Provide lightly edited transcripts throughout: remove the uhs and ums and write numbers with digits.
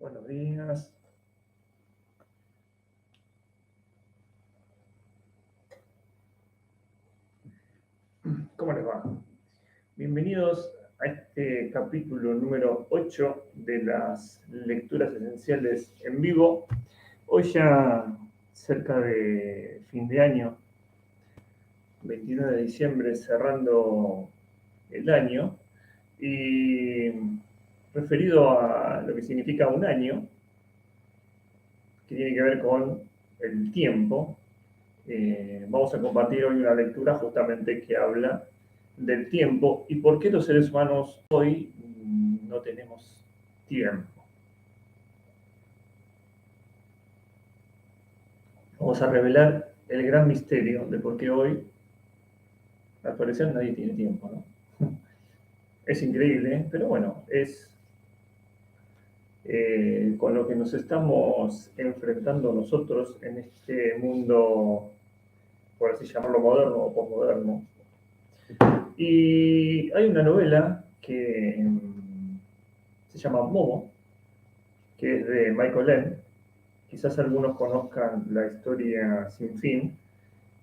Buenos días. ¿Cómo les va? Bienvenidos a este capítulo número 8 de las lecturas esenciales en vivo. Hoy ya cerca de fin de año, 29 de diciembre, cerrando el año, y referido a lo que significa un año, que tiene que ver con el tiempo. Vamos a compartir hoy una lectura justamente que habla del tiempo y por qué los seres humanos hoy no tenemos tiempo. Vamos a revelar el gran misterio de por qué hoy, al parecer, nadie tiene tiempo, ¿no? Es increíble, pero bueno, es con lo que nos estamos enfrentando nosotros en este mundo, por así llamarlo, moderno o posmoderno. Y hay una novela que se llama Momo, que es de Michael Ende. Quizás algunos conozcan La historia sin fin,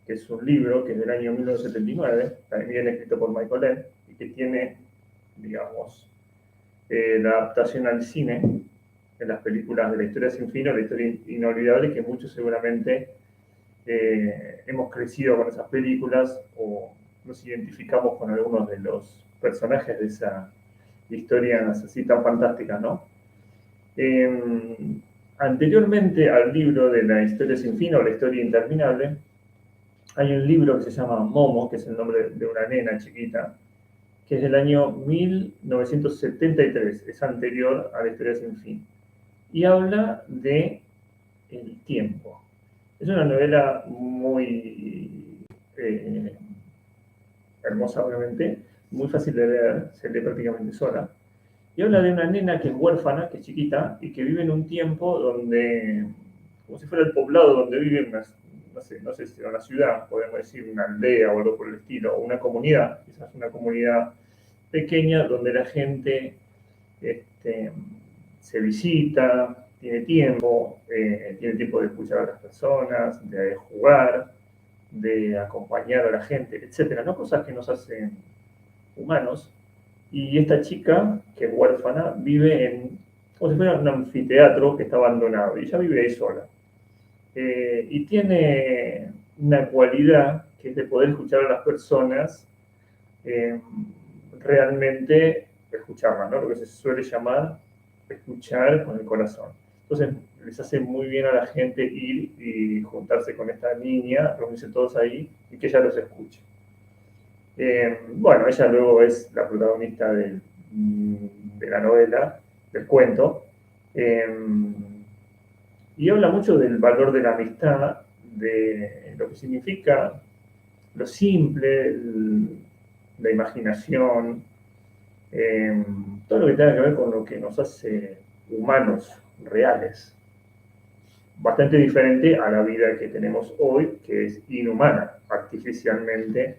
que es un libro que es del año 1979, también escrito por Michael Ende, y que tiene, digamos, la adaptación al cine en las películas de La historia sin fin o La historia inolvidable, que muchos seguramente hemos crecido con esas películas o nos identificamos con algunos de los personajes de esas historias así tan fantásticas, ¿no? Anteriormente al libro de La historia sin fin o La historia interminable, hay un libro que se llama Momo, que es el nombre de una nena chiquita, que es del año 1973, es anterior a La historia sin fin, y habla de el tiempo. Es una novela muy hermosa, obviamente, muy fácil de leer, se lee prácticamente sola, y habla de una nena que es huérfana, que es chiquita, y que vive en un tiempo donde, como si fuera el poblado donde vive una, no sé si era una ciudad, podemos decir una aldea o algo por el estilo, o una comunidad, quizás una comunidad pequeña donde la gente se visita, tiene tiempo de escuchar a las personas, de jugar, de acompañar a la gente, etcétera, ¿no? Cosas que nos hacen humanos. Y esta chica, que es huérfana, vive en, como si fuera un anfiteatro que está abandonado, y ella vive ahí sola. Y tiene una cualidad que es de poder escuchar a las personas, realmente escucharlas, ¿no? Lo que se suele llamar escuchar con el corazón. Entonces les hace muy bien a la gente ir y juntarse con esta niña, reunirse todos ahí y que ella los escuche. Bueno, ella luego es la protagonista de la novela, del cuento, y habla mucho del valor de la amistad, de lo que significa lo simple, la imaginación, todo lo que tenga que ver con lo que nos hace humanos reales. Bastante diferente a la vida que tenemos hoy, que es inhumana, artificialmente.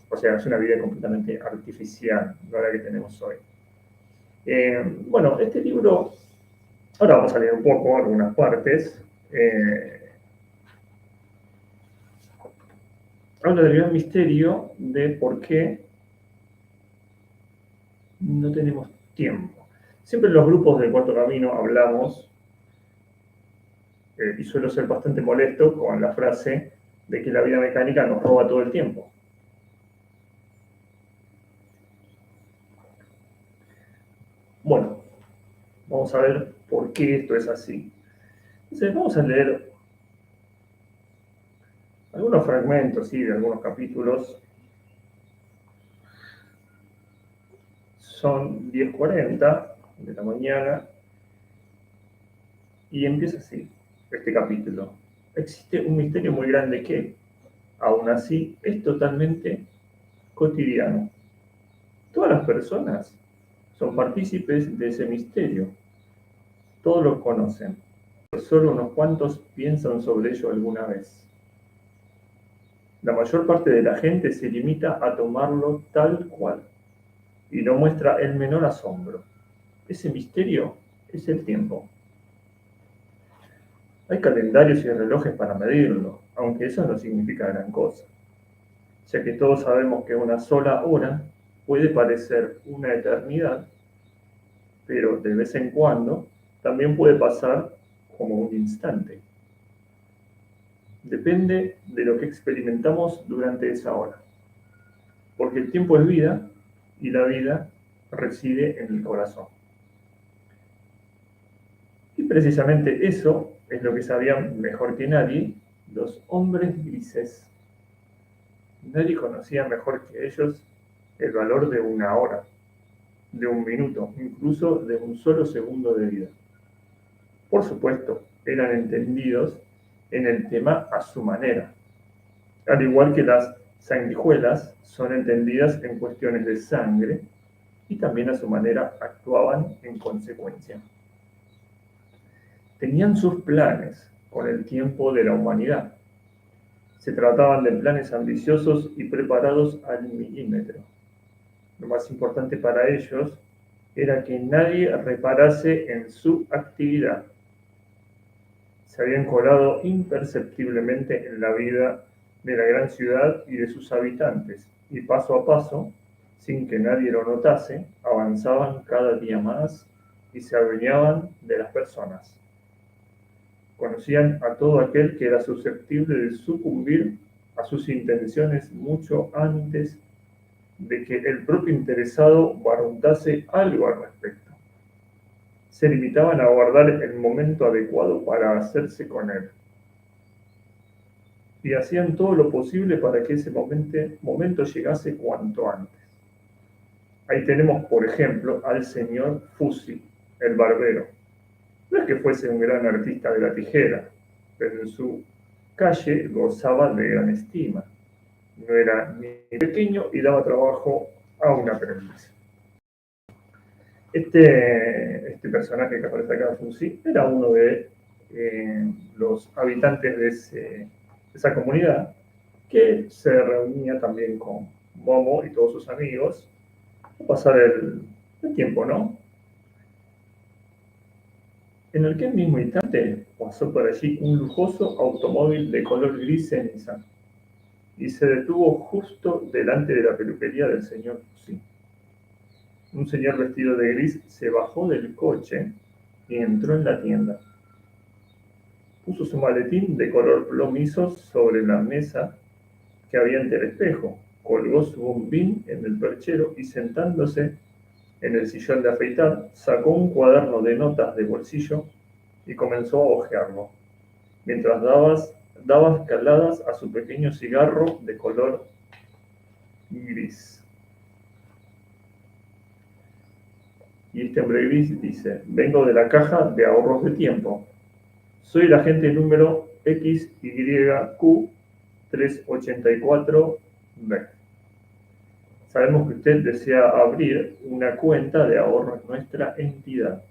O sea, es una vida completamente artificial, no la que tenemos hoy. Bueno, este libro, ahora vamos a leer un poco, algunas partes. Habla del gran misterio de por qué no tenemos tiempo. Siempre en los grupos del Cuarto Camino hablamos, y suelo ser bastante molesto con la frase de que la vida mecánica nos roba todo el tiempo. Bueno, vamos a ver por qué esto es así. Entonces, vamos a leer algunos fragmentos, ¿sí?, de algunos capítulos. Son 10:40 de la mañana y empieza así este capítulo. Existe un misterio muy grande que, aún así, es totalmente cotidiano. Todas las personas son partícipes de ese misterio. Todos lo conocen. Solo unos cuantos piensan sobre ello alguna vez. La mayor parte de la gente se limita a tomarlo tal cual y no muestra el menor asombro. Ese misterio es el tiempo. Hay calendarios y relojes para medirlo, aunque eso no significa gran cosa, ya que todos sabemos que una sola hora puede parecer una eternidad, pero de vez en cuando también puede pasar como un instante. Depende de lo que experimentamos durante esa hora, porque el tiempo es vida y la vida reside en el corazón. Y precisamente eso es lo que sabían mejor que nadie los hombres grises. Nadie conocía mejor que ellos el valor de una hora, de un minuto, incluso de un solo segundo de vida. Por supuesto, eran entendidos en el tema a su manera, al igual que las sanguijuelas son entendidas en cuestiones de sangre y también a su manera actuaban en consecuencia. Tenían sus planes con el tiempo de la humanidad. Se trataban de planes ambiciosos y preparados al milímetro. Lo más importante para ellos era que nadie reparase en su actividad. Se habían colado imperceptiblemente en la vida de la gran ciudad y de sus habitantes, y paso a paso, sin que nadie lo notase, avanzaban cada día más y se adueñaban de las personas. Conocían a todo aquel que era susceptible de sucumbir a sus intenciones mucho antes de que el propio interesado barruntase algo al respecto. Se limitaban a guardar el momento adecuado para hacerse con él. Y hacían todo lo posible para que ese momento llegase cuanto antes. Ahí tenemos, por ejemplo, al señor Fusi, el barbero. No es que fuese un gran artista de la tijera, pero en su calle gozaba de gran estima. No era ni pequeño y daba trabajo a un aprendiz. Este personaje que aparece acá, Fusi, era uno de los habitantes de esa comunidad que se reunía también con Momo y todos sus amigos a pasar el tiempo, ¿no? En aquel mismo instante pasó por allí un lujoso automóvil de color gris ceniza y se detuvo justo delante de la peluquería del señor Fusi. Un señor vestido de gris se bajó del coche y entró en la tienda. Puso su maletín de color plomizo sobre la mesa que había ante el espejo, colgó su bombín en el perchero y sentándose en el sillón de afeitar, sacó un cuaderno de notas de bolsillo y comenzó a hojearlo, mientras daba escaladas a su pequeño cigarro de color gris. Y este hombre gris dice: vengo de la caja de ahorros de tiempo. Soy el agente número XYQ 384B. Sabemos que usted desea abrir una cuenta de ahorro en nuestra entidad.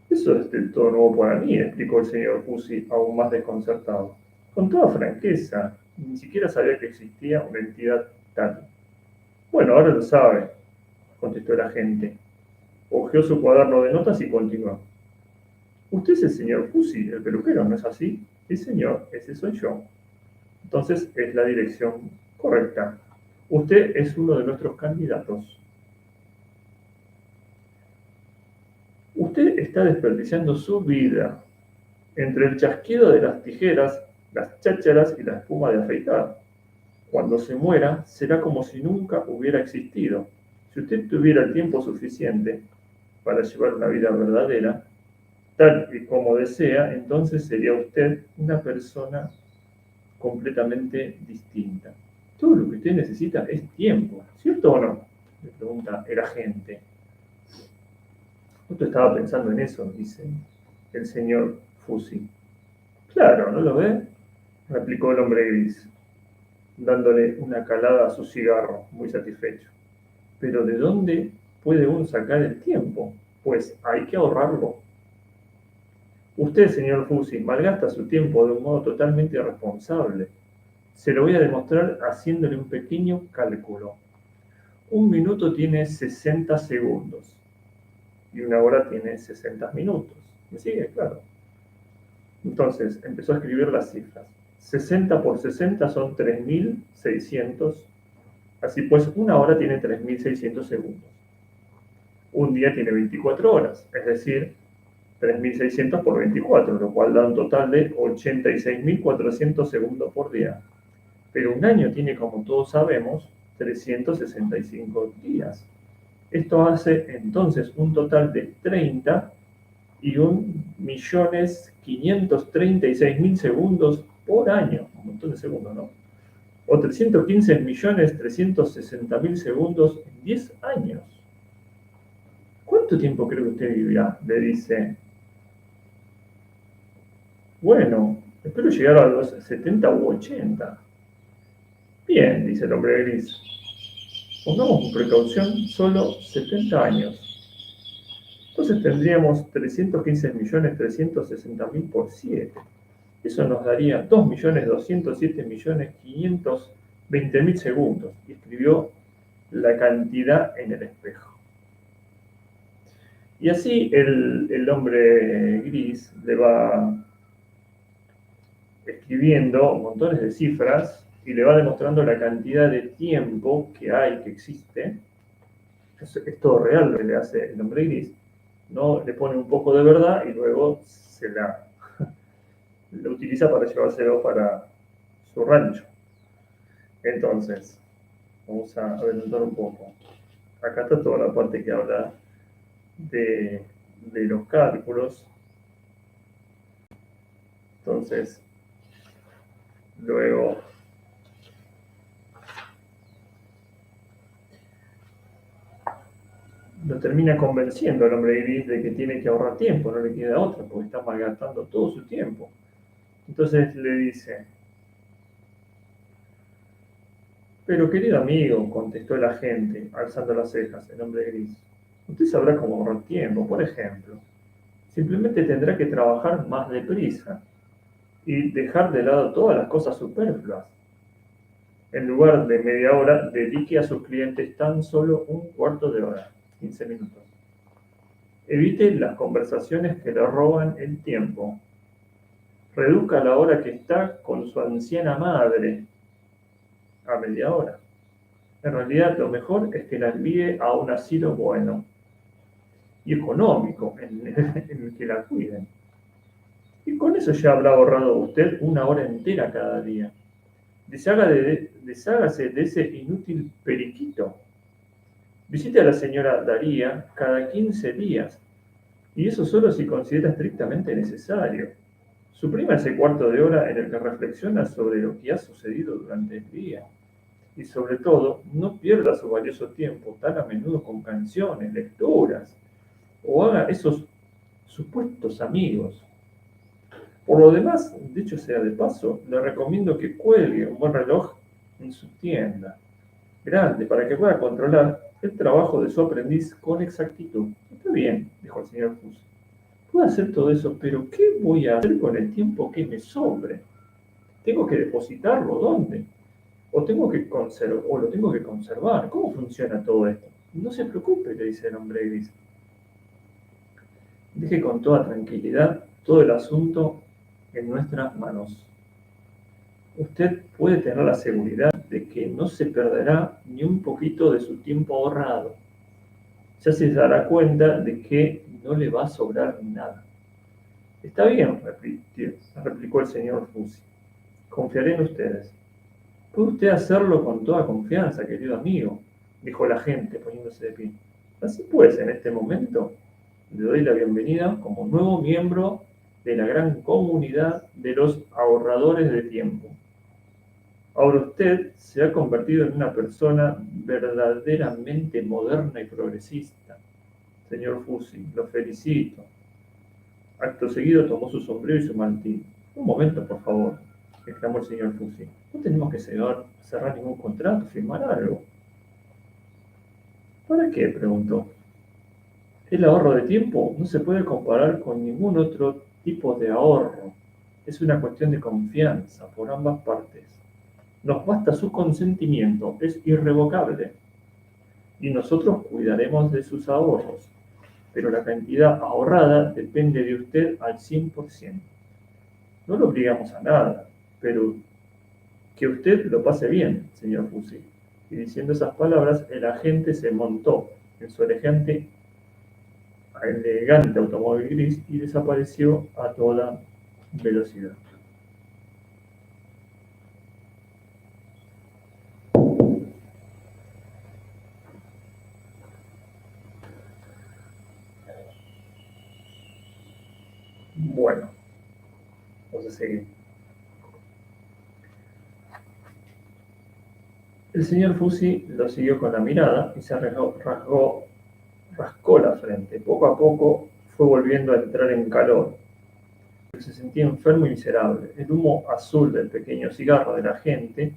Eso es del todo nuevo para mí, explicó el señor Fusi, aún más desconcertado. Con toda franqueza, ni siquiera sabía que existía una entidad tal. Bueno, ahora lo sabe, contestó el agente. Hojeó su cuaderno de notas y continuó. Usted es el señor Fusi, el peluquero, ¿no es así? Sí, señor, ese soy yo. Entonces es la dirección correcta. Usted es uno de nuestros candidatos. Usted está desperdiciando su vida entre el chasquido de las tijeras, las chácharas y la espuma de afeitar. Cuando se muera, será como si nunca hubiera existido. Si usted tuviera el tiempo suficiente para llevar una vida verdadera, tal y como desea, entonces sería usted una persona completamente distinta. Todo lo que usted necesita es tiempo, ¿cierto o no? Le pregunta el agente. Justo estaba pensando en eso, dice el señor Fusi. Claro, ¿no lo ve? Replicó el hombre gris, dándole una calada a su cigarro, muy satisfecho. Pero ¿de dónde puede uno sacar el tiempo? Pues hay que ahorrarlo. Usted, señor Fusi, malgasta su tiempo de un modo totalmente irresponsable. Se lo voy a demostrar haciéndole un pequeño cálculo. Un minuto tiene 60 segundos y una hora tiene 60 minutos. ¿Me sigue? Claro. Entonces, empezó a escribir las cifras. 60 por 60 son 3.600. Así pues, una hora tiene 3.600 segundos. Un día tiene 24 horas, es decir, 3.600 por 24, lo cual da un total de 86.400 segundos por día. Pero un año tiene, como todos sabemos, 365 días. Esto hace entonces un total de 30 y 1.536.000 segundos por año. Un montón de segundos, ¿no? O 315.360.000 segundos en 10 años. ¿Cuánto tiempo cree que usted vivirá? Le dice. Bueno, espero llegar a los 70 u 80. Bien, dice el hombre gris. Pongamos con precaución solo 70 años. Entonces tendríamos 315.360.000 por 7. Eso nos daría 2.207.520.000 segundos. Y escribió la cantidad en el espejo. Y así el hombre gris le va escribiendo montones de cifras y le va demostrando la cantidad de tiempo que hay, que existe. Es todo real lo que le hace el hombre gris. No le pone un poco de verdad y luego lo utiliza para llevárselo para su rancho. Entonces, vamos a adelantar un poco. Acá está toda la parte que habla de los cálculos. Entonces, luego lo termina convenciendo al hombre gris de que tiene que ahorrar tiempo, no le queda otra, porque está malgastando todo su tiempo. Entonces le dice, pero querido amigo, contestó el agente, alzando las cejas, el hombre gris, usted sabrá cómo ahorrar tiempo, por ejemplo. Simplemente tendrá que trabajar más deprisa y dejar de lado todas las cosas superfluas. En lugar de media hora, dedique a sus clientes tan solo un cuarto de hora, 15 minutos. Evite las conversaciones que le roban el tiempo. Reduzca la hora que está con su anciana madre a media hora. En realidad, lo mejor es que la envíe a un asilo bueno y económico en el que la cuiden. Y con eso ya habrá ahorrado usted una hora entera cada día. Deshágase de ese inútil periquito. Visite a la señora Daría cada 15 días, y eso solo si considera estrictamente necesario. Suprima ese cuarto de hora en el que reflexiona sobre lo que ha sucedido durante el día. Y sobre todo, no pierda su valioso tiempo tan a menudo con canciones, lecturas, o haga esos supuestos amigos. Por lo demás, dicho sea de paso, le recomiendo que cuelgue un buen reloj en su tienda, grande, para que pueda controlar el trabajo de su aprendiz con exactitud. Está bien, dijo el señor Fuss. Puedo hacer todo eso, pero ¿qué voy a hacer con el tiempo que me sobre? ¿Tengo que depositarlo? ¿Dónde? ¿O lo tengo que conservar? ¿Cómo funciona todo esto? No se preocupe, le dice el hombre gris. Deje con toda tranquilidad todo el asunto en nuestras manos. Usted puede tener la seguridad de que no se perderá ni un poquito de su tiempo ahorrado. Ya se dará cuenta de que no le va a sobrar nada. Está bien, replicó el señor Fusi. Confiaré en ustedes. Puede usted hacerlo con toda confianza, querido amigo, dijo el agente poniéndose de pie. Así pues, en este momento, le doy la bienvenida como nuevo miembro de la gran comunidad de los ahorradores de tiempo. Ahora usted se ha convertido en una persona verdaderamente moderna y progresista. Señor Fusi, lo felicito. Acto seguido tomó su sombrero y su mantín. Un momento, por favor, exclamó el señor Fusi. No tenemos que cerrar ningún contrato, firmar algo. ¿Para qué? Preguntó. El ahorro de tiempo no se puede comparar con ningún otro tipo de ahorro. Es una cuestión de confianza por ambas partes. Nos basta su consentimiento, es irrevocable. Y nosotros cuidaremos de sus ahorros. pero la cantidad ahorrada depende de usted al 100%. No lo obligamos a nada, pero que usted lo pase bien, señor Fusi. Y diciendo esas palabras, el agente se montó en su elegante automóvil gris y desapareció a toda velocidad. Bueno, vamos a seguir. El señor Fusi lo siguió con la mirada y se rascó la frente. Poco a poco fue volviendo a entrar en calor. Se sentía enfermo y miserable. El humo azul del pequeño cigarro de la gente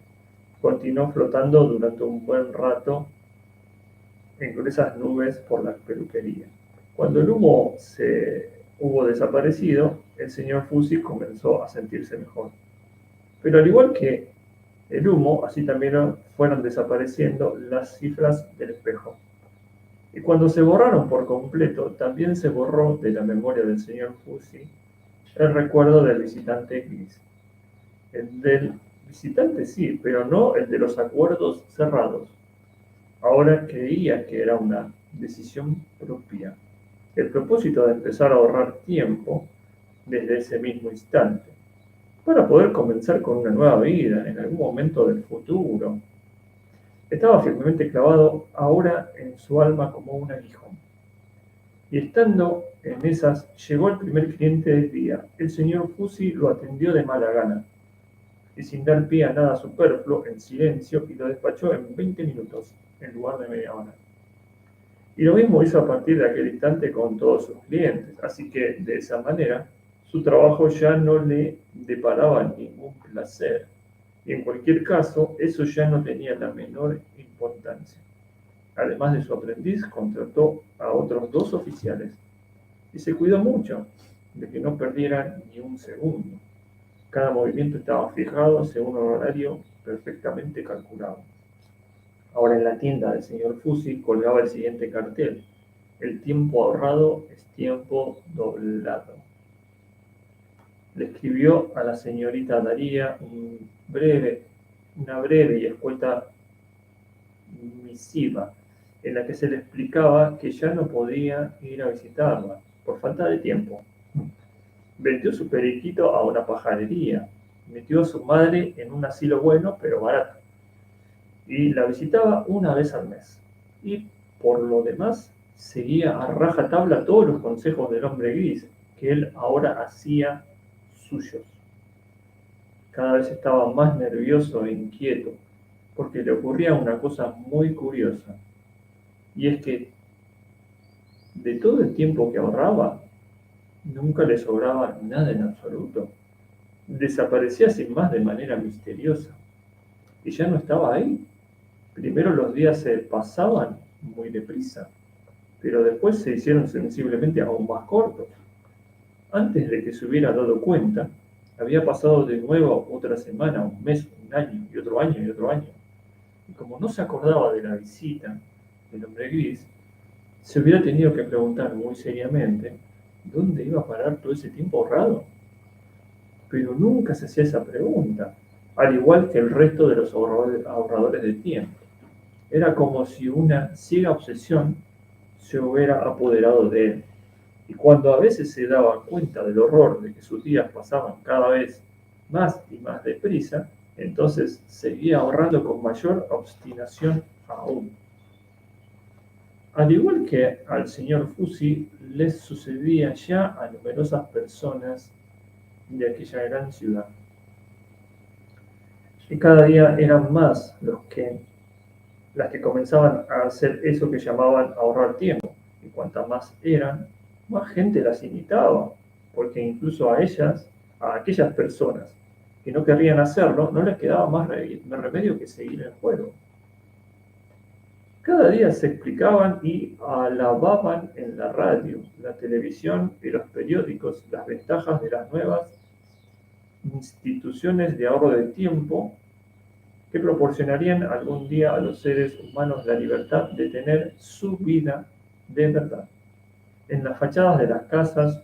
continuó flotando durante un buen rato en gruesas nubes por la peluquería. Cuando el humo se hubo desaparecido, el señor Fusi comenzó a sentirse mejor. Pero al igual que el humo, así también fueron desapareciendo las cifras del espejo. Y cuando se borraron por completo, también se borró de la memoria del señor Fusi el recuerdo del visitante gris. El del visitante sí, pero no el de los acuerdos cerrados. Ahora creía que era una decisión propia. El propósito de empezar a ahorrar tiempo desde ese mismo instante, para poder comenzar con una nueva vida en algún momento del futuro. Estaba firmemente clavado ahora en su alma como un aguijón. Y estando en esas, llegó el primer cliente del día. El señor Fusi lo atendió de mala gana, y sin dar pie a nada superfluo, en silencio, y lo despachó en 20 minutos, en lugar de media hora. Y lo mismo hizo a partir de aquel instante con todos sus clientes, así que de esa manera su trabajo ya no le deparaba ningún placer. Y en cualquier caso, eso ya no tenía la menor importancia. Además de su aprendiz, contrató a otros 2 oficiales y se cuidó mucho de que no perdieran ni un segundo. Cada movimiento estaba fijado según un horario perfectamente calculado. Ahora en la tienda del señor Fusi colgaba el siguiente cartel: el tiempo ahorrado es tiempo doblado. Le escribió a la señorita Daría una breve y escueta misiva en la que se le explicaba que ya no podía ir a visitarla por falta de tiempo. Vendió su periquito a una pajarería, metió a su madre en un asilo bueno pero barato, y la visitaba una vez al mes. Y por lo demás, seguía a rajatabla todos los consejos del hombre gris, que él ahora hacía suyos. Cada vez estaba más nervioso e inquieto, porque le ocurría una cosa muy curiosa, y es que de todo el tiempo que ahorraba, nunca le sobraba nada en absoluto. Desaparecía sin más de manera misteriosa, y ya no estaba ahí. Primero los días se pasaban muy deprisa, pero después se hicieron sensiblemente aún más cortos. Antes de que se hubiera dado cuenta, había pasado de nuevo otra semana, un mes, un año, y otro año, y otro año. Y como no se acordaba de la visita del hombre gris, se hubiera tenido que preguntar muy seriamente dónde iba a parar todo ese tiempo ahorrado. Pero nunca se hacía esa pregunta, al igual que el resto de los ahorradores de tiempo. Era como si una ciega obsesión se hubiera apoderado de él. Y cuando a veces se daba cuenta del horror de que sus días pasaban cada vez más y más deprisa, entonces seguía ahorrando con mayor obstinación aún. Al igual que al señor Fusi, les sucedía ya a numerosas personas de aquella gran ciudad. Y cada día eran más las que comenzaban a hacer eso que llamaban ahorrar tiempo. Y cuantas más eran, más gente las imitaba, porque incluso a aquellas personas que no querrían hacerlo, no les quedaba más remedio que seguir el juego. Cada día se explicaban y alababan en la radio, la televisión y los periódicos las ventajas de las nuevas instituciones de ahorro de tiempo que proporcionarían algún día a los seres humanos la libertad de tener su vida de verdad. En las fachadas de las casas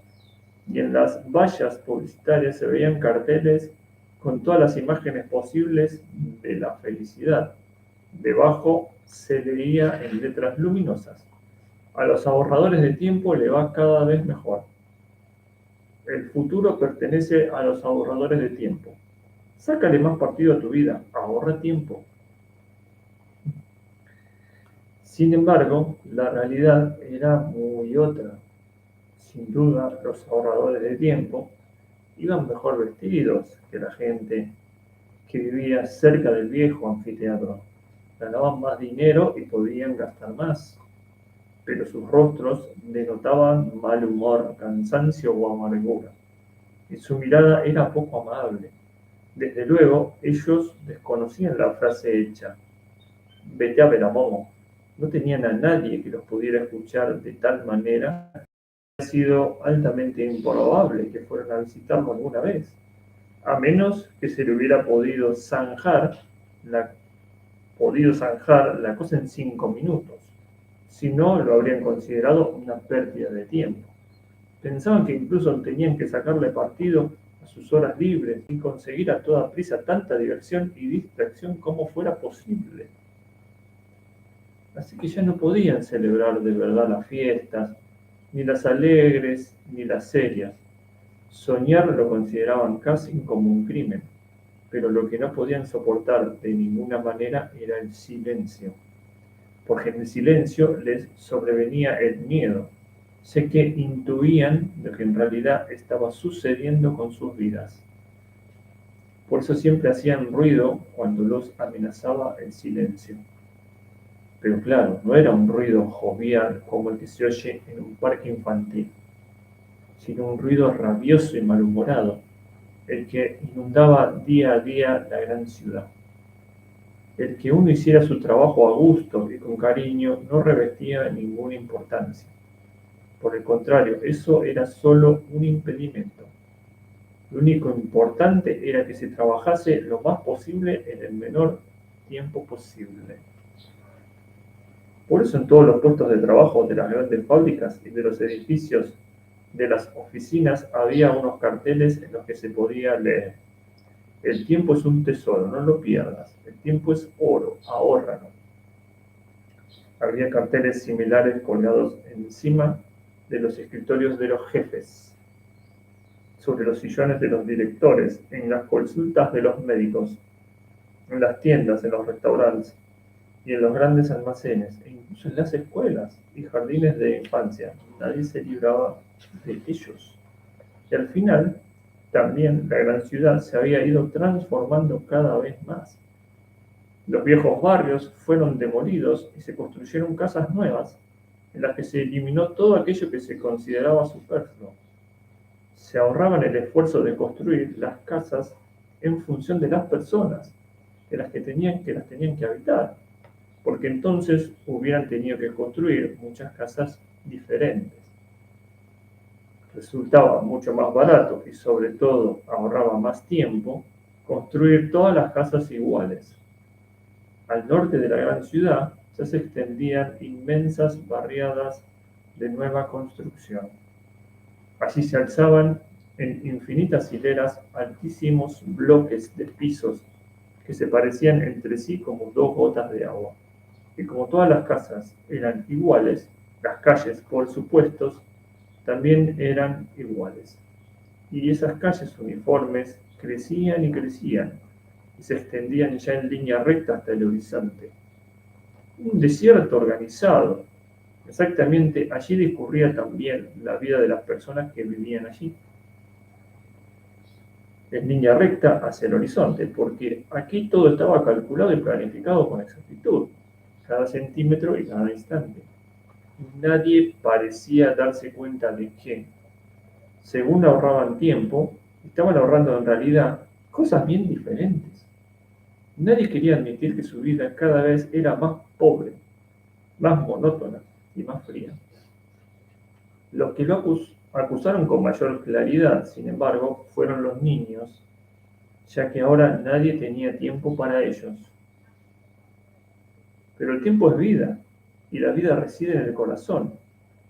y en las vallas publicitarias se veían carteles con todas las imágenes posibles de la felicidad. Debajo se leía en letras luminosas: a los ahorradores de tiempo le va cada vez mejor. El futuro pertenece a los ahorradores de tiempo. Sácale más partido a tu vida, ahorra tiempo. Sin embargo, la realidad era muy otra. Sin duda, los ahorradores de tiempo iban mejor vestidos que la gente que vivía cerca del viejo anfiteatro. Ganaban más dinero y podían gastar más, pero sus rostros denotaban mal humor, cansancio o amargura, y su mirada era poco amable. Desde luego, ellos desconocían la frase hecha: vete a ver a Momo. No tenían a nadie que los pudiera escuchar de tal manera que ha sido altamente improbable que fueran a visitarlo alguna vez, a menos que se le hubiera podido zanjar la cosa en 5 minutos. Si no, lo habrían considerado una pérdida de tiempo. Pensaban que incluso tenían que sacarle partido a sus horas libres y conseguir a toda prisa tanta diversión y distracción como fuera posible. Así que ya no podían celebrar de verdad las fiestas, ni las alegres, ni las serias. Soñar lo consideraban casi como un crimen, pero lo que no podían soportar de ninguna manera era el silencio, porque en el silencio les sobrevenía el miedo. Sé que intuían lo que en realidad estaba sucediendo con sus vidas. Por eso siempre hacían ruido cuando los amenazaba el silencio. Pero claro, no era un ruido jovial como el que se oye en un parque infantil, sino un ruido rabioso y malhumorado, el que inundaba día a día la gran ciudad. El que uno hiciera su trabajo a gusto y con cariño no revestía ninguna importancia. Por el contrario, eso era solo un impedimento. Lo único importante era que se trabajase lo más posible en el menor tiempo posible. Por eso en todos los puestos de trabajo de las grandes fábricas y de los edificios de las oficinas había unos carteles en los que se podía leer: el tiempo es un tesoro, no lo pierdas. El tiempo es oro, ahórralo. Había carteles similares colgados encima de los escritorios de los jefes, sobre los sillones de los directores, en las consultas de los médicos, en las tiendas, en los restaurantes y en los grandes almacenes, e incluso en las escuelas y jardines de infancia. Nadie se libraba de ellos. Y al final, también la gran ciudad se había ido transformando cada vez más. Los viejos barrios fueron demolidos y se construyeron casas nuevas, en las que se eliminó todo aquello que se consideraba superfluo. Se ahorraban el esfuerzo de construir las casas en función de las personas que las tenían que habitar, porque entonces hubieran tenido que construir muchas casas diferentes. Resultaba mucho más barato y sobre todo ahorraba más tiempo construir todas las casas iguales. Al norte de la gran ciudad ya se extendían inmensas barriadas de nueva construcción. Allí se alzaban en infinitas hileras altísimos bloques de pisos que se parecían entre sí como dos gotas de agua. Y como todas las casas eran iguales, las calles, por supuesto, también eran iguales. Y esas calles uniformes crecían y crecían, y se extendían ya en línea recta hasta el horizonte. Un desierto organizado. Exactamente allí discurría también la vida de las personas que vivían allí, en línea recta hacia el horizonte, porque aquí todo estaba calculado y planificado con exactitud, cada centímetro y cada instante. Nadie parecía darse cuenta de que, según ahorraban tiempo, estaban ahorrando en realidad cosas bien diferentes. Nadie quería admitir que su vida cada vez era más pobre, más monótona y más fría. Los que lo acusaron con mayor claridad, sin embargo, fueron los niños, ya que ahora nadie tenía tiempo para ellos. Pero el tiempo es vida, y la vida reside en el corazón,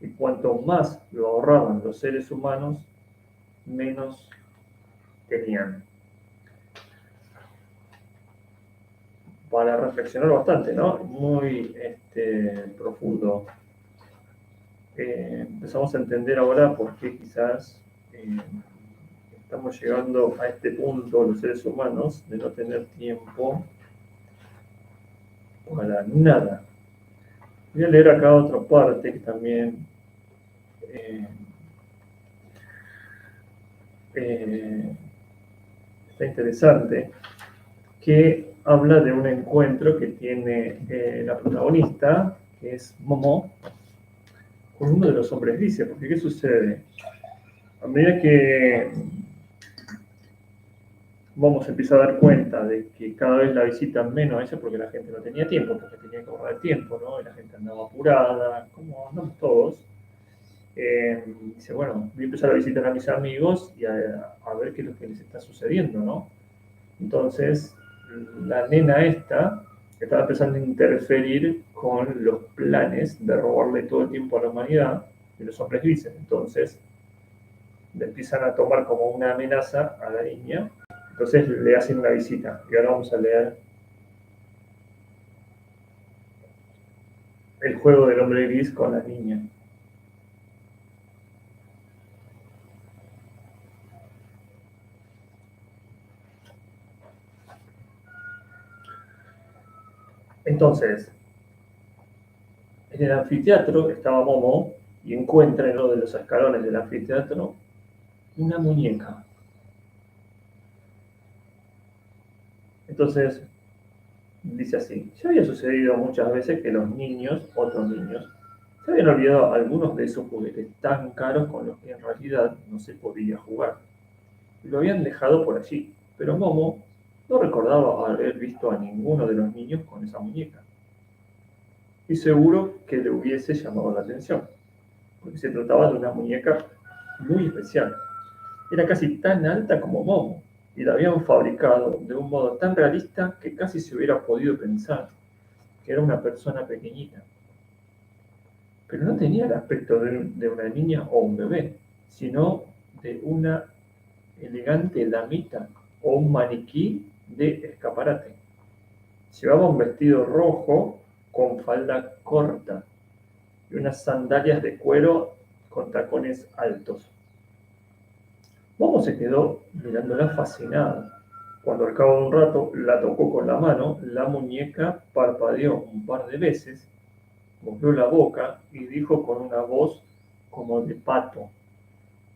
y cuanto más lo ahorraban los seres humanos, menos tenían. Para reflexionar bastante, ¿no? Muy profundo. Empezamos a entender ahora por qué quizás estamos llegando a este punto, los seres humanos, de no tener tiempo para nada. Voy a leer acá otra parte que también está interesante, que habla de un encuentro que tiene la protagonista, que es Momo, con uno de los hombres grises. Porque ¿qué sucede? A medida que Momo se empieza a dar cuenta de que cada vez la visitan menos a ella porque la gente no tenía tiempo, porque tenía que ahorrar el tiempo, ¿no? Y la gente andaba apurada, como andamos todos. Dice, bueno, voy a empezar a visitar a mis amigos y a ver qué es lo que les está sucediendo, ¿no? Entonces, la nena esta estaba empezando a interferir con los planes de robarle todo el tiempo a la humanidad de los hombres grises. Entonces, le empiezan a tomar como una amenaza a la niña. Entonces le hacen una visita. Y ahora vamos a leer el juego del hombre gris con la niña. Entonces, en el anfiteatro estaba Momo y encuentra en uno de los escalones del anfiteatro una muñeca. Entonces, dice así, ya había sucedido muchas veces que los niños, otros niños, se habían olvidado algunos de esos juguetes tan caros con los que en realidad no se podía jugar. Y lo habían dejado por allí, pero Momo no recordaba haber visto a ninguno de los niños con esa muñeca. Y seguro que le hubiese llamado la atención, porque se trataba de una muñeca muy especial. Era casi tan alta como Momo, y la habían fabricado de un modo tan realista que casi se hubiera podido pensar que era una persona pequeñita. Pero no tenía el aspecto de una niña o un bebé, sino de una elegante damita o un maniquí de escaparate. Llevaba un vestido rojo con falda corta y unas sandalias de cuero con tacones altos. Momo se quedó mirándola fascinada. Cuando al cabo de un rato la tocó con la mano, la muñeca parpadeó un par de veces, movió la boca y dijo con una voz como de pato,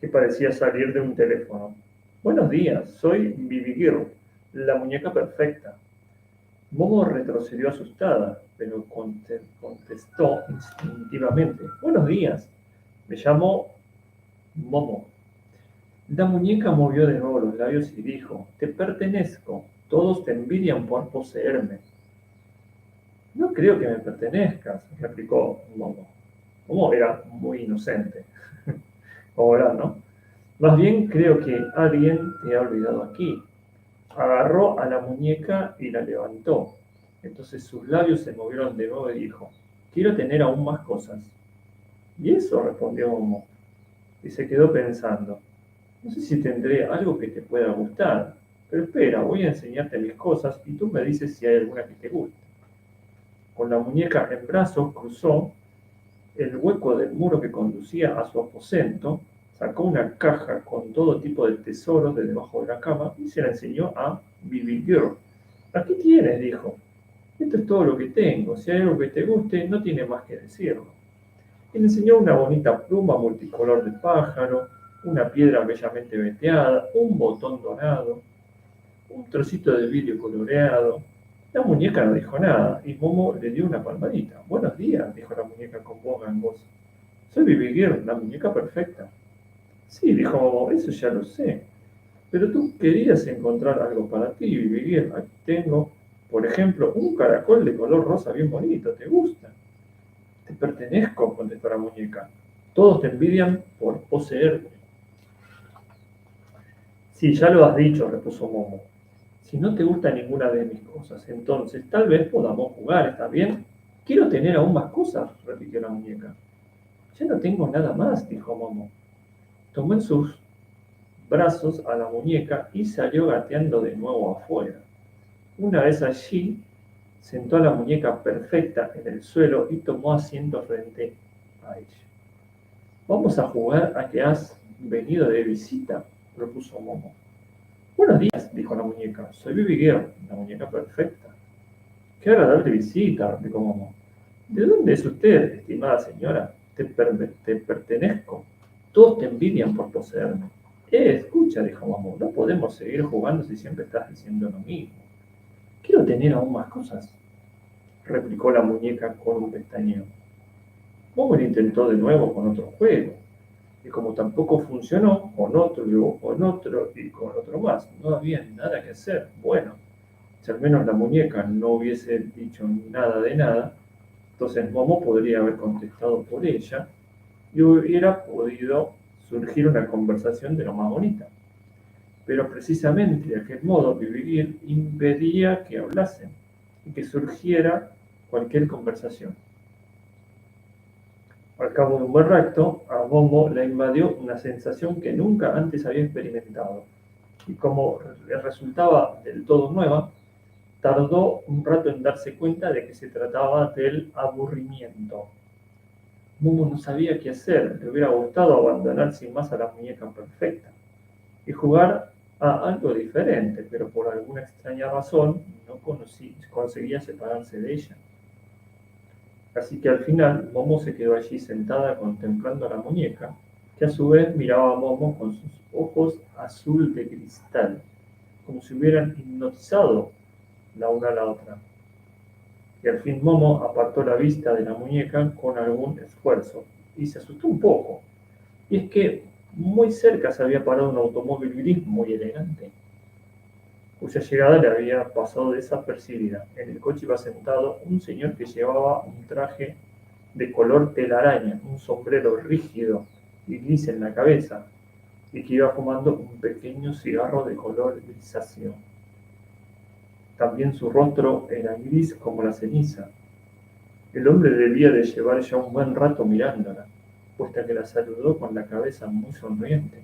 que parecía salir de un teléfono. Buenos días, soy Bibi Girl, la muñeca perfecta. Momo retrocedió asustada, pero contestó instintivamente. Buenos días, me llamo Momo. La muñeca movió de nuevo los labios y dijo, te pertenezco, todos te envidian por poseerme. No creo que me pertenezcas, replicó Momo. Momo era muy inocente. Ahora, ¿no? Más bien creo que alguien te ha olvidado aquí. Agarró a la muñeca y la levantó. Entonces sus labios se movieron de nuevo y dijo, quiero tener aún más cosas. ¿Y eso? Respondió Momo. Y se quedó pensando, no sé si tendré algo que te pueda gustar, pero espera, voy a enseñarte mis cosas y tú me dices si hay alguna que te guste. Con la muñeca en brazos cruzó el hueco del muro que conducía a su aposento, sacó una caja con todo tipo de tesoros de debajo de la cama y se la enseñó a Bibi Girl. Aquí tienes, dijo. Esto es todo lo que tengo. Si hay algo que te guste, no tiene más que decirlo. Y le enseñó una bonita pluma multicolor de pájaro, una piedra bellamente veteada, un botón dorado, un trocito de vidrio coloreado. La muñeca no dijo nada y Momo le dio una palmadita. Buenos días, dijo la muñeca con voz gangosa. Soy Bibi Girl, la muñeca perfecta. Sí, dijo Momo, eso ya lo sé. Pero tú querías encontrar algo para ti, Bibi Girl. Aquí tengo, por ejemplo, un caracol de color rosa bien bonito. ¿Te gusta? Te pertenezco, contestó la muñeca. Todos te envidian por poseerte. Sí, ya lo has dicho, repuso Momo. Si no te gusta ninguna de mis cosas, entonces tal vez podamos jugar, ¿está bien? Quiero tener aún más cosas, repitió la muñeca. Ya no tengo nada más, dijo Momo. Tomó en sus brazos a la muñeca y salió gateando de nuevo afuera. Una vez allí, sentó a la muñeca perfecta en el suelo y tomó asiento frente a ella. Vamos a jugar a que has venido de visita, propuso Momo. Buenos días, dijo la muñeca. Soy Bibi Girl, la muñeca perfecta. Qué agradable visita, replicó Momo. ¿De dónde es usted, estimada señora? Te pertenezco. Todos te envidian por poseerme. Escucha, dijo Momo, no podemos seguir jugando si siempre estás diciendo lo mismo. Quiero tener aún más cosas, replicó la muñeca con un pestañeo. Momo lo intentó de nuevo con otro juego, y como tampoco funcionó, con otro, y luego con otro y con otro más. No había nada que hacer. Bueno, si al menos la muñeca no hubiese dicho nada de nada, entonces Momo podría haber contestado por ella y hubiera podido surgir una conversación de lo más bonita. Pero precisamente de aquel modo vivir impedía que hablasen y que surgiera cualquier conversación. Al cabo de un buen rato, a Momo le invadió una sensación que nunca antes había experimentado, y como le resultaba del todo nueva, tardó un rato en darse cuenta de que se trataba del aburrimiento. Momo no sabía qué hacer, le hubiera gustado abandonar sin más a la muñeca perfecta y jugar a algo diferente, pero por alguna extraña razón no conseguía separarse de ella. Así que al final Momo se quedó allí sentada contemplando a la muñeca, que a su vez miraba a Momo con sus ojos azul de cristal, como si hubieran hipnotizado la una a la otra. Y al fin Momo apartó la vista de la muñeca con algún esfuerzo, y se asustó un poco. Y es que muy cerca se había parado un automóvil gris muy elegante, cuya llegada le había pasado desapercibida. En el coche iba sentado un señor que llevaba un traje de color telaraña, un sombrero rígido y gris en la cabeza, y que iba fumando un pequeño cigarro de color grisáceo. También su rostro era gris como la ceniza. El hombre debía de llevar ya un buen rato mirándola, puesto que la saludó con la cabeza muy sonriente.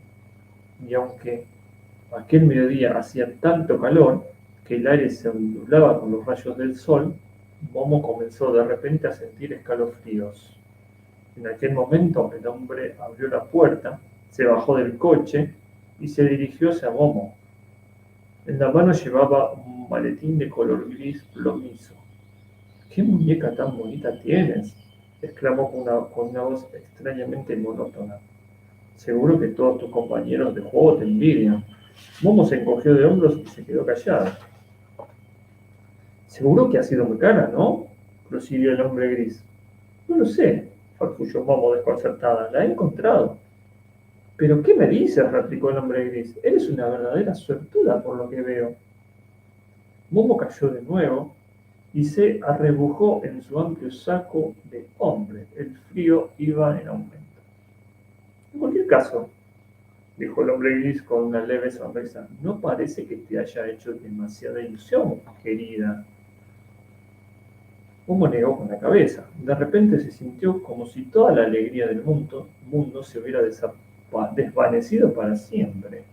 Y aunque aquel mediodía hacía tanto calor que el aire se ondulaba con los rayos del sol, Momo comenzó de repente a sentir escalofríos. En aquel momento el hombre abrió la puerta, se bajó del coche y se dirigió hacia Momo. En la mano llevaba un maletín de color gris plomizo. «¿Qué muñeca tan bonita tienes?», exclamó con una voz extrañamente monótona. «Seguro que todos tus compañeros de juego te envidian». Momo se encogió de hombros y se quedó callada. «Seguro que ha sido muy cara, ¿no?», prosiguió el hombre gris. «No lo sé», farfulló Momo desconcertada. «La he encontrado». «¿Pero qué me dices?», replicó el hombre gris. «Eres una verdadera suertuda por lo que veo». Momo cayó de nuevo y se arrebujó en su amplio saco de hombre. El frío iba en aumento. «En cualquier caso», dijo el hombre gris con una leve sonrisa, «no parece que te haya hecho demasiada ilusión, querida». Momo negó con la cabeza. De repente se sintió como si toda la alegría del mundo se hubiera desvanecido para siempre.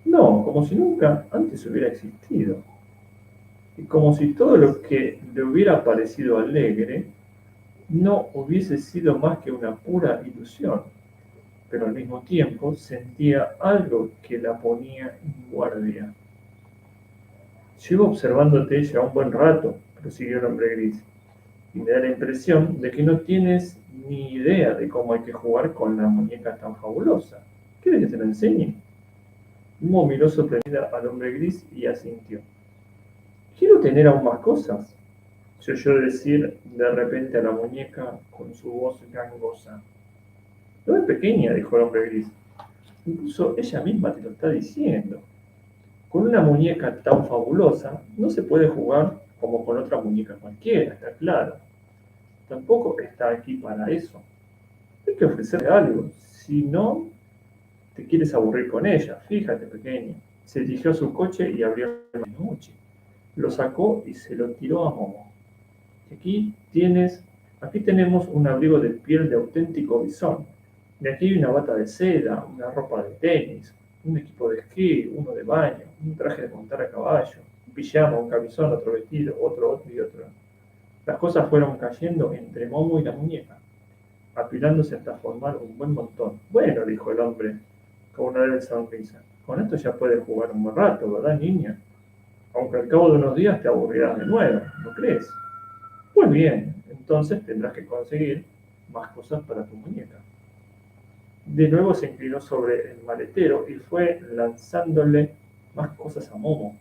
No, como si nunca antes hubiera existido. Y como si todo lo que le hubiera parecido alegre no hubiese sido más que una pura ilusión, pero al mismo tiempo sentía algo que la ponía en guardia. «Llevo observándote ya un buen rato», prosiguió el hombre gris, «y me da la impresión de que no tienes ni idea de cómo hay que jugar con la muñeca tan fabulosa. ¿Quieres que te la enseñe?». Momo miró sorprendida al hombre gris y asintió. «Quiero tener aún más cosas», se oyó decir de repente a la muñeca con su voz gangosa. «No es pequeña», dijo el hombre gris. «Incluso ella misma te lo está diciendo. Con una muñeca tan fabulosa no se puede jugar como con otra muñeca cualquiera, está claro. Tampoco está aquí para eso. Hay que ofrecerle algo, si no te quieres aburrir con ella. Fíjate, pequeña». Se dirigió a su coche y abrió el noche. Lo sacó y se lo tiró a Momo. «Aquí tienes Aquí tenemos un abrigo de piel de auténtico bisón. Y aquí hay una bata de seda, una ropa de tenis, un equipo de esquí, uno de baño, un traje de montar a caballo, un pijama, un camisón, otro vestido, otro y otro. Las cosas fueron cayendo entre Momo y la muñeca, apilándose hasta formar un buen montón. Bueno, dijo el hombre, con una leve sonrisa, con esto ya puedes jugar un buen rato, ¿verdad, niña? Aunque al cabo de unos días te aburrirás de nuevo, ¿no crees? Pues bien, entonces tendrás que conseguir más cosas para tu muñeca. De nuevo se inclinó sobre el maletero y fue lanzándole más cosas a Momo.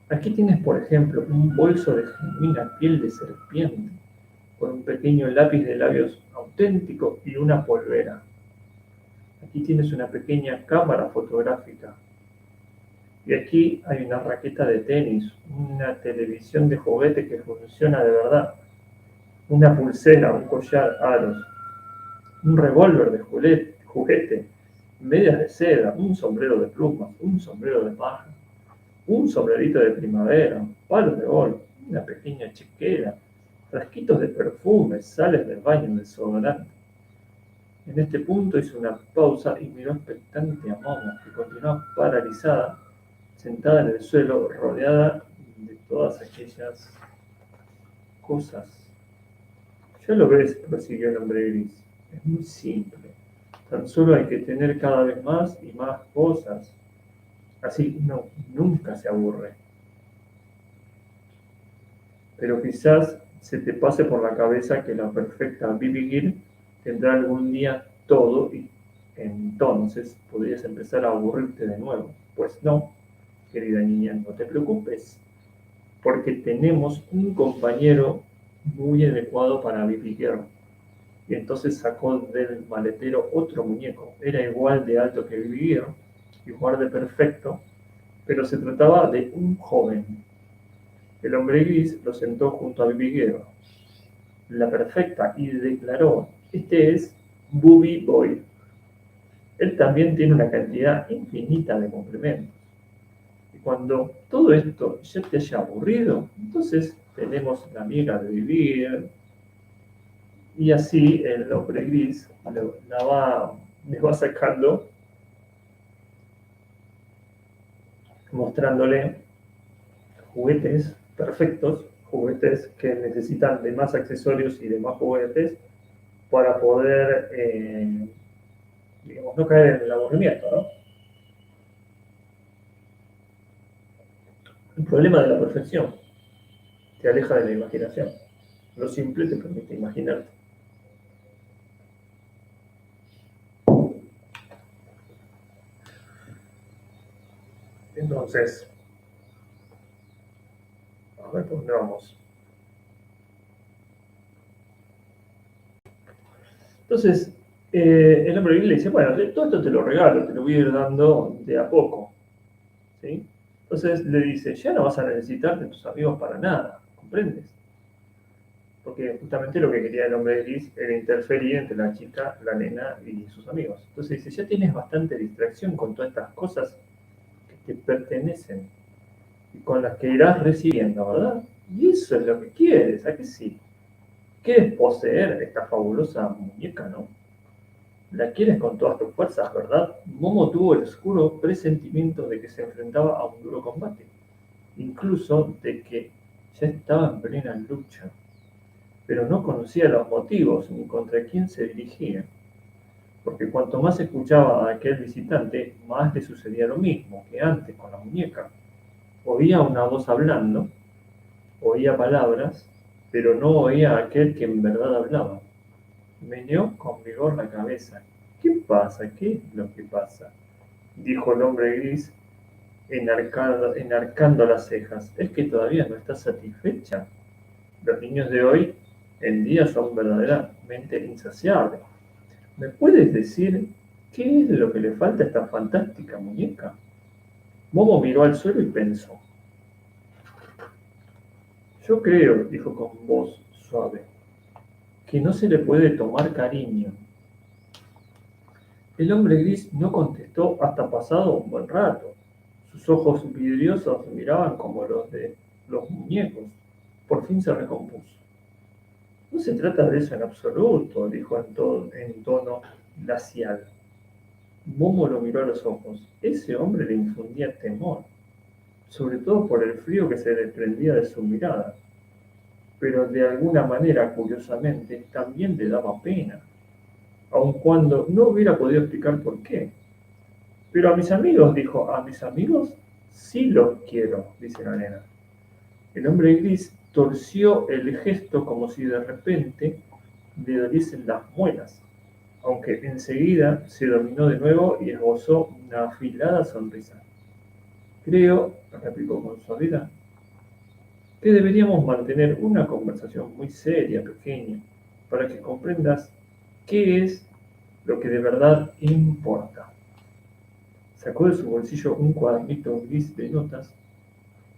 Aquí tienes, por ejemplo, un bolso de genuina piel de serpiente, con un pequeño lápiz de labios auténtico y una polvera. Aquí tienes una pequeña cámara fotográfica. Y aquí hay una raqueta de tenis, una televisión de juguete que funciona de verdad, una pulsera, un collar, aros, un revólver de juguete, medias de seda, un sombrero de plumas, un sombrero de paja, un sombrerito de primavera, palos de golf, una pequeña chequera, frasquitos de perfume, sales del baño, desodorante. En este punto hizo una pausa y miró expectante a Momo, que continuaba paralizada, sentada en el suelo, rodeada de todas aquellas cosas. Ya lo ves, prosiguió el hombre gris. Es muy simple. Tan solo hay que tener cada vez más y más cosas. Así no, nunca se aburre. Pero quizás se te pase por la cabeza que la perfecta Bibi Girl tendrá algún día todo y entonces podrías empezar a aburrirte de nuevo. Pues no, querida niña, no te preocupes, porque tenemos un compañero muy adecuado para Bibi Girl. Y entonces sacó del maletero otro muñeco. Era igual de alto que Bibi Girl, igual de perfecto, pero se trataba de un joven. El hombre gris lo sentó junto a Bibi Girl, la perfecta, y declaró: "Este es Booby Boy. Él también tiene una cantidad infinita de complementos. Y cuando todo esto ya te haya aburrido, entonces tenemos la amiga de vivir". Y así el hombre gris le va sacando, mostrándole juguetes perfectos, juguetes que necesitan de más accesorios y de más juguetes para poder, digamos, no caer en el aburrimiento, ¿no? El problema de la perfección te aleja de la imaginación. Lo simple te permite imaginarte. Entonces, a ver por dónde vamos. Entonces, el hombre gris le dice: "Bueno, todo esto te lo regalo, te lo voy a ir dando de a poco". ¿Sí? Entonces le dice: "Ya no vas a necesitar de tus amigos para nada, ¿comprendes?". Porque justamente lo que quería el hombre gris era interferir entre la chica, la nena y sus amigos. Entonces dice: "Ya tienes bastante distracción con todas estas cosas que te pertenecen y con las que irás recibiendo, ¿verdad? Y eso es lo que quieres, ¿a qué sí? Quieres poseer esta fabulosa muñeca, ¿no? La quieres con todas tus fuerzas, ¿verdad?". Momo tuvo el oscuro presentimiento de que se enfrentaba a un duro combate, incluso de que ya estaba en plena lucha, pero no conocía los motivos ni contra quién se dirigía, porque cuanto más escuchaba a aquel visitante, más le sucedía lo mismo que antes con la muñeca. Oía una voz hablando, oía palabras, pero no oía a aquel que en verdad hablaba. Meneó con vigor la cabeza. ¿Qué pasa? ¿Qué es lo que pasa?, dijo el hombre gris, enarcando las cejas. ¿Es que todavía no estás satisfecha? Los niños de hoy en día son verdaderamente insaciables. ¿Me puedes decir qué es lo que le falta a esta fantástica muñeca? Momo miró al suelo y pensó. Yo creo, dijo con voz suave, que no se le puede tomar cariño. El hombre gris no contestó hasta pasado un buen rato. Sus ojos vidriosos miraban como los de los muñecos. Por fin se recompuso. No se trata de eso en absoluto, dijo en tono glacial. Momo lo miró a los ojos. Ese hombre le infundía temor, sobre todo por el frío que se desprendía de su mirada. Pero de alguna manera, curiosamente, también le daba pena, aun cuando no hubiera podido explicar por qué. Pero a mis amigos, dijo, a mis amigos sí los quiero, dice la nena. El hombre gris torció el gesto como si de repente le doliesen las muelas, aunque enseguida se dominó de nuevo y esbozó una afilada sonrisa. Creo, replicó con suavidad, que deberíamos mantener una conversación muy seria, pequeña, para que comprendas qué es lo que de verdad importa. Sacó de su bolsillo un cuadernito gris de notas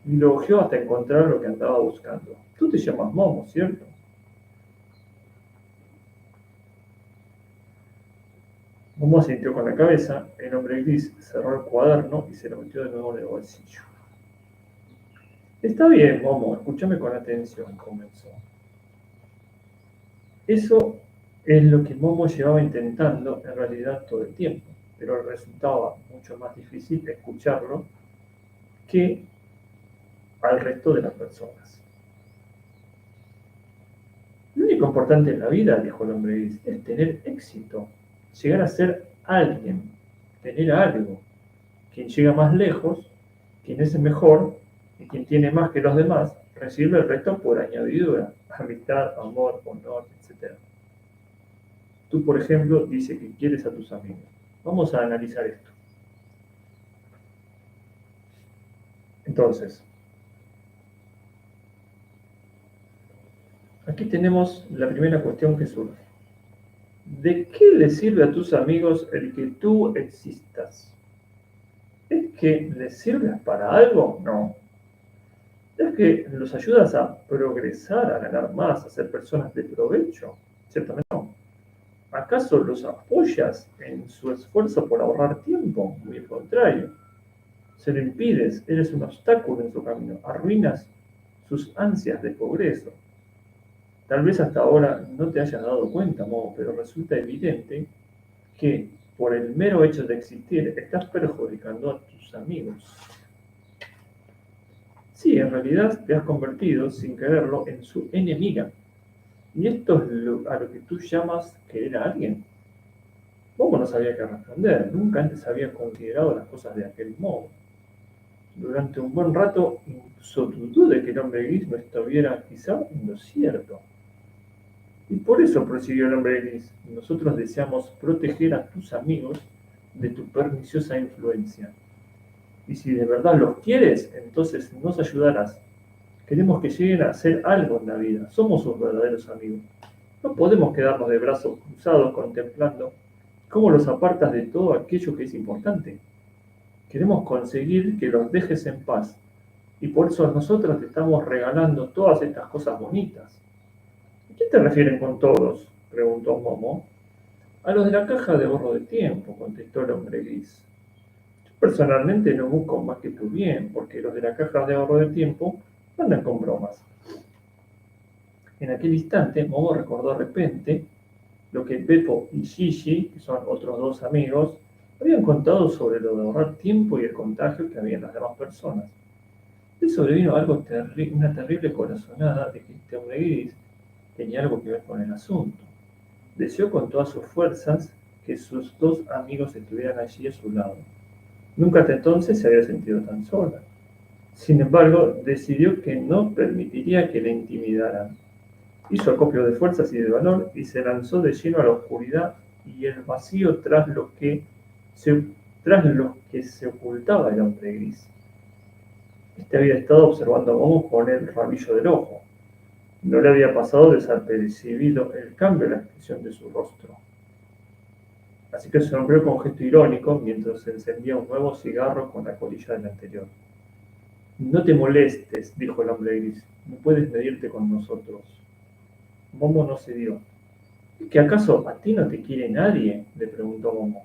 y lo hojeó hasta encontrar lo que andaba buscando. Tú te llamas Momo, ¿cierto? Momo asintió con la cabeza, el hombre gris cerró el cuaderno y se lo metió de nuevo en el bolsillo. Está bien, Momo, escúchame con atención, comenzó. Eso es lo que Momo llevaba intentando en realidad todo el tiempo, pero resultaba mucho más difícil escucharlo que al resto de las personas. Lo único importante en la vida, dijo el hombre gris, es tener éxito, llegar a ser alguien, tener algo. Quien llega más lejos, quien es el mejor y quien tiene más que los demás, recibe el resto por añadidura, amistad, amor, honor, etc. Tú, por ejemplo, dices que quieres a tus amigos. Vamos a analizar esto. Entonces, aquí tenemos la primera cuestión que surge. ¿De qué le sirve a tus amigos el que tú existas? ¿Es que les sirves para algo? No. ¿Es que los ayudas a progresar, a ganar más, a ser personas de provecho? Ciertamente no. ¿Acaso los apoyas en su esfuerzo por ahorrar tiempo? Muy al contrario. Se lo impides, eres un obstáculo en su camino, arruinas sus ansias de progreso. Tal vez hasta ahora no te hayas dado cuenta, Mo, pero resulta evidente que por el mero hecho de existir estás perjudicando a tus amigos. Sí, en realidad te has convertido, sin quererlo, en su enemiga. Y esto es a lo que tú llamas querer a alguien. Momo no sabía qué responder, nunca antes había considerado las cosas de aquel modo. Durante un buen rato incluso dudó de que el hombre gris no estuviera quizá en lo cierto. Y por eso prosiguió el hombre gris, nosotros deseamos proteger a tus amigos de tu perniciosa influencia. Y si de verdad los quieres, entonces nos ayudarás. Queremos que lleguen a hacer algo en la vida. Somos sus verdaderos amigos. No podemos quedarnos de brazos cruzados contemplando cómo los apartas de todo aquello que es importante. Queremos conseguir que los dejes en paz. Y por eso nosotros te estamos regalando todas estas cosas bonitas. ¿A qué te refieren con todos? Preguntó Momo. A los de la caja de ahorro de tiempo, contestó el hombre gris. Yo personalmente no busco más que tu bien, porque los de la caja de ahorro de tiempo andan con bromas. En aquel instante, Momo recordó de repente lo que Beppo y Gigi, que son otros dos amigos, habían contado sobre lo de ahorrar tiempo y el contagio que había en las demás personas. Le sobrevino una terrible corazonada de que este hombre gris tenía algo que ver con el asunto. Deseó con todas sus fuerzas que sus dos amigos estuvieran allí a su lado. Nunca hasta entonces se había sentido tan sola. Sin embargo, decidió que no permitiría que le intimidaran. Hizo acopio de fuerzas y de valor y se lanzó de lleno a la oscuridad y el vacío tras los que se ocultaba el hombre gris. Este había estado observando a Momo con el rabillo del ojo. No le había pasado desapercibido el cambio en la expresión de su rostro. Así que sonrió con gesto irónico mientras encendía un nuevo cigarro con la colilla del anterior. No te molestes, dijo el hombre gris. No puedes medirte con nosotros. Momo no cedió. ¿Que acaso a ti no te quiere nadie? Le preguntó Momo.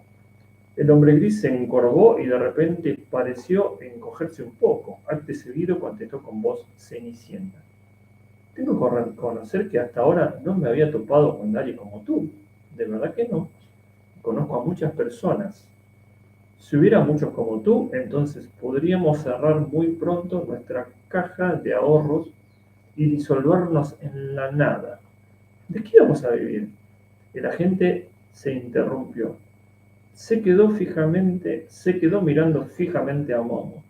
El hombre gris se encorvó y de repente pareció encogerse un poco. Acto seguido contestó con voz cenicienta. Tengo que reconocer que hasta ahora no me había topado con nadie como tú. De verdad que no. Conozco a muchas personas. Si hubiera muchos como tú, entonces podríamos cerrar muy pronto nuestra caja de ahorros y disolvernos en la nada. ¿De qué vamos a vivir? El agente se interrumpió. Se quedó mirando fijamente a Momo,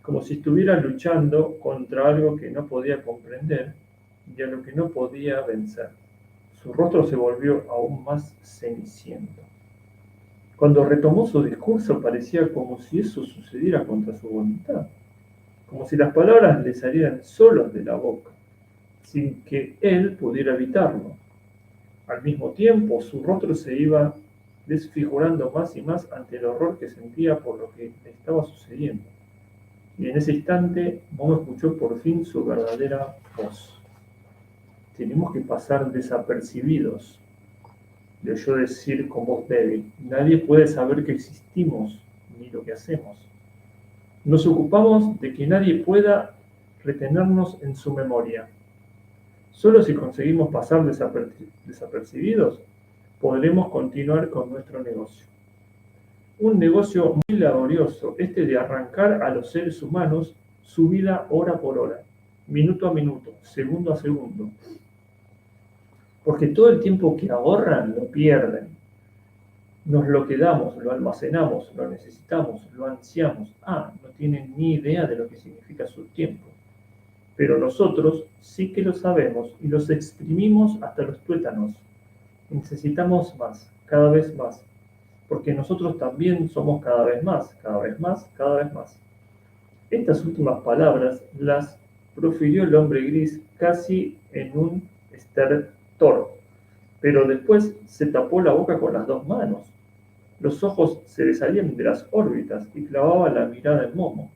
como si estuviera luchando contra algo que no podía comprender y a lo que no podía vencer. Su rostro se volvió aún más ceniciento. Cuando retomó su discurso parecía como si eso sucediera contra su voluntad, como si las palabras le salieran solos de la boca, sin que él pudiera evitarlo. Al mismo tiempo, su rostro se iba desfigurando más y más ante el horror que sentía por lo que le estaba sucediendo. Y en ese instante, Momo escuchó por fin su verdadera voz. Tenemos que pasar desapercibidos, le oyó decir con voz débil. Nadie puede saber que existimos ni lo que hacemos. Nos ocupamos de que nadie pueda retenernos en su memoria. Solo si conseguimos pasar desapercibidos, podremos continuar con nuestro negocio. Un negocio muy laborioso, este de arrancar a los seres humanos su vida hora por hora, minuto a minuto, segundo a segundo. Porque todo el tiempo que ahorran lo pierden. Nos lo quedamos, lo almacenamos, lo necesitamos, lo ansiamos. No tienen ni idea de lo que significa su tiempo. Pero nosotros sí que lo sabemos y los exprimimos hasta los tuétanos. Necesitamos más, cada vez más, porque nosotros también somos cada vez más, cada vez más, cada vez más. Estas últimas palabras las profirió el hombre gris casi en un estertor, pero después se tapó la boca con las dos manos. Los ojos se le salían de las órbitas y clavaba la mirada en Momo.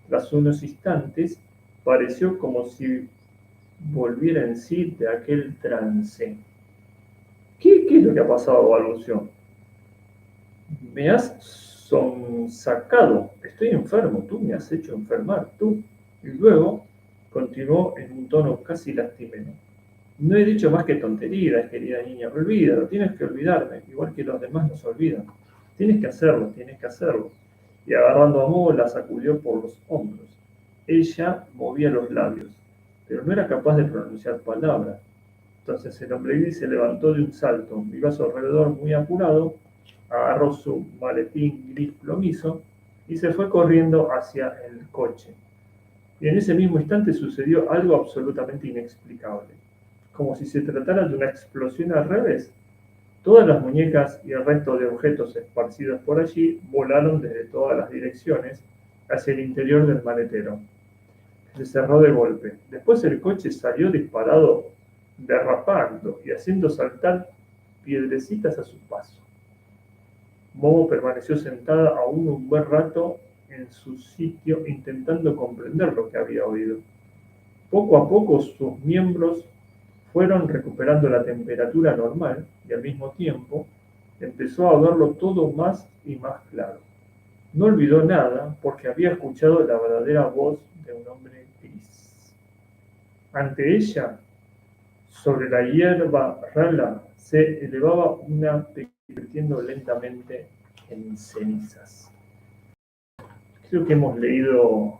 Tras unos instantes, pareció como si volviera en sí de aquel trance. ¿Qué es lo que ha pasado, balbuceó? Me has sonsacado. Estoy enfermo. Tú me has hecho enfermar. Tú. Y luego continuó en un tono casi lastimero. No he dicho más que tonterías, querida niña. Olvídalo. Tienes que olvidarme, igual que los demás nos olvidan. Tienes que hacerlo, tienes que hacerlo. Y agarrando a Momo la sacudió por los hombros. Ella movía los labios, pero no era capaz de pronunciar palabras. Entonces el hombre gris se levantó de un salto, miró a su alrededor muy apurado, agarró su maletín gris plomizo y se fue corriendo hacia el coche. Y en ese mismo instante sucedió algo absolutamente inexplicable. Como si se tratara de una explosión al revés. Todas las muñecas y el resto de objetos esparcidos por allí volaron desde todas las direcciones hacia el interior del maletero. Se cerró de golpe. Después el coche salió disparado, derrapando y haciendo saltar piedrecitas a su paso. Momo permaneció sentada aún un buen rato en su sitio intentando comprender lo que había oído. Poco a poco sus miembros fueron recuperando la temperatura normal y al mismo tiempo empezó a verlo todo más y más claro. No olvidó nada porque había escuchado la verdadera voz de un hombre gris. Ante ella, sobre la hierba rala, se elevaba una convirtiendo lentamente en cenizas. Creo que hemos leído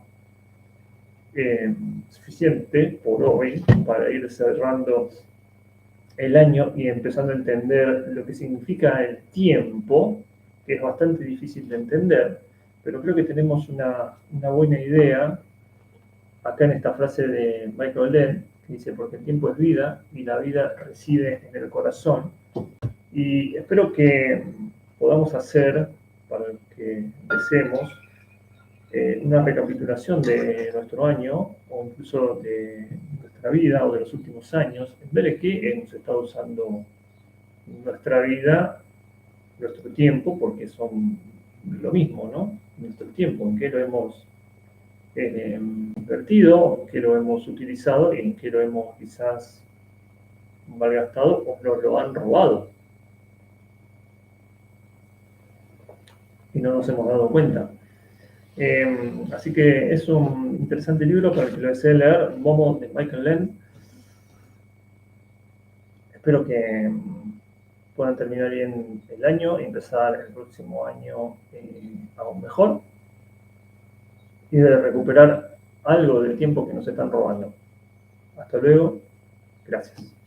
suficiente por hoy para ir cerrando el año y empezando a entender lo que significa el tiempo, que es bastante difícil de entender, pero creo que tenemos una buena idea acá en esta frase de Michael Len, que dice, porque el tiempo es vida y la vida reside en el corazón. Y espero que podamos hacer, para que deseemos, una recapitulación de nuestro año o incluso de nuestra vida o de los últimos años, en ver qué hemos estado usando nuestra vida, nuestro tiempo, porque son lo mismo, ¿no? Nuestro tiempo, en qué lo hemos invertido, en qué lo hemos utilizado y en qué lo hemos quizás malgastado o nos lo han robado. Y no nos hemos dado cuenta. Así que es un interesante libro para el que lo desee leer, Momo de Michael Len. Espero que puedan terminar bien el año y empezar el próximo año aún mejor y de recuperar algo del tiempo que nos están robando. Hasta luego. Gracias.